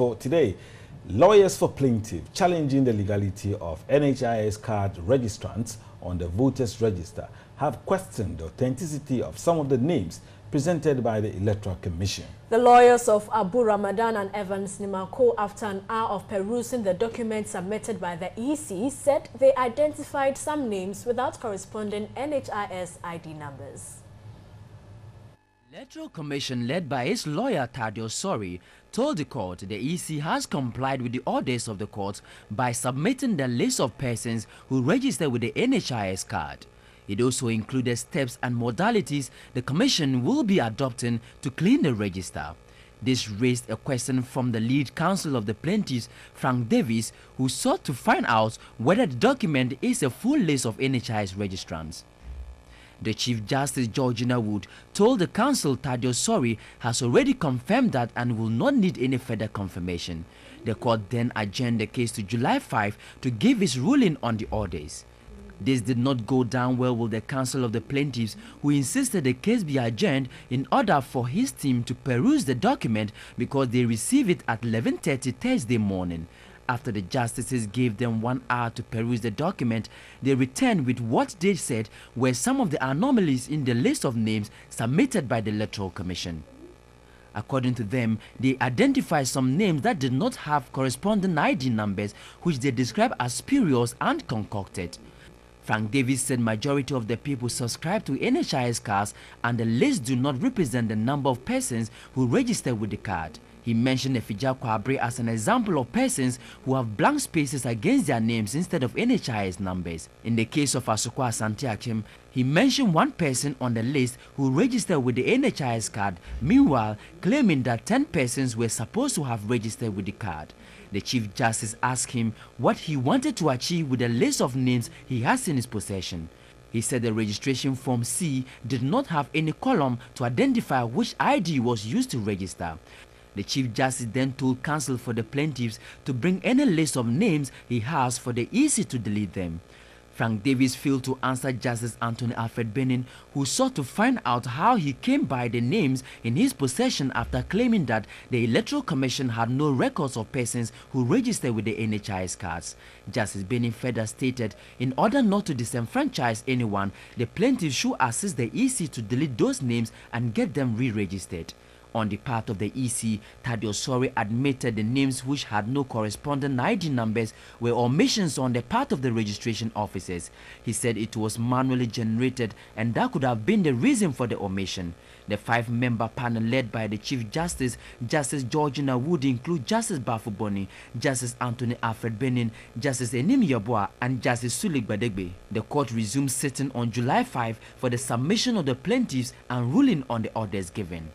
for today. Lawyers for plaintiff challenging the legality of NHIS card registrants on the voters register have questioned the authenticity of some of the names presented by the Electoral Commission. The lawyers of Abu Ramadan and Evans Nimako, after an hour of perusing the documents submitted by the EC, said they identified some names without corresponding NHIS ID numbers. Electoral Commission, led by its lawyer Thaddeus Sori, told the court the EC has complied with the orders of the court by submitting the list of persons who registered with the NHIS card. It also included steps and modalities the Commission will be adopting to clean the register. This raised a question from the lead counsel of the plaintiffs, Frank Davis, who sought to find out whether the document is a full list of NHIS registrants. The Chief Justice Georgina Wood told the counsel Thaddeus Sori has already confirmed that and will not need any further confirmation. The court then adjourned the case to July 5 to give its ruling on the orders. This did not go down well with the counsel of the plaintiffs, who insisted the case be adjourned in order for his team to peruse the document because they received it at 11:30 Thursday morning. After the justices gave them 1 hour to peruse the document, they returned with what they said were some of the anomalies in the list of names submitted by the Electoral Commission. According to them, they identified some names that did not have corresponding ID numbers, which they described as spurious and concocted. Frank Davis said majority of the people subscribe to NHIS cards and the list do not represent the number of persons who registered with the card. He mentioned Efija Kwabre as an example of persons who have blank spaces against their names instead of NHIS numbers. In the case of Asukwa Asante Akim, he mentioned one person on the list who registered with the NHIS card, meanwhile claiming that 10 persons were supposed to have registered with the card. The Chief Justice asked him what he wanted to achieve with the list of names he has in his possession. He said the registration form C did not have any column to identify which ID was used to register. The Chief Justice then told counsel for the plaintiffs to bring any list of names he has for the EC to delete them. Frank Davis failed to answer Justice Anthony Alfred Benin, who sought to find out how he came by the names in his possession after claiming that the Electoral Commission had no records of persons who registered with the NHIS cards. Justice Benin further stated, in order not to disenfranchise anyone, the plaintiff should assist the EC to delete those names and get them re-registered. On the part of the EC, Thaddeus Sori admitted the names which had no corresponding ID numbers were omissions on the part of the registration officers. He said it was manually generated and that could have been the reason for the omission. The 5-member panel led by the Chief Justice, Justice Georgina Wood, include Justice Bafuboni, Justice Anthony Alfred Benin, Justice Enim Yeboah, and Justice Sulik Badegbe. The court resumed sitting on July 5 for the submission of the plaintiffs and ruling on the orders given.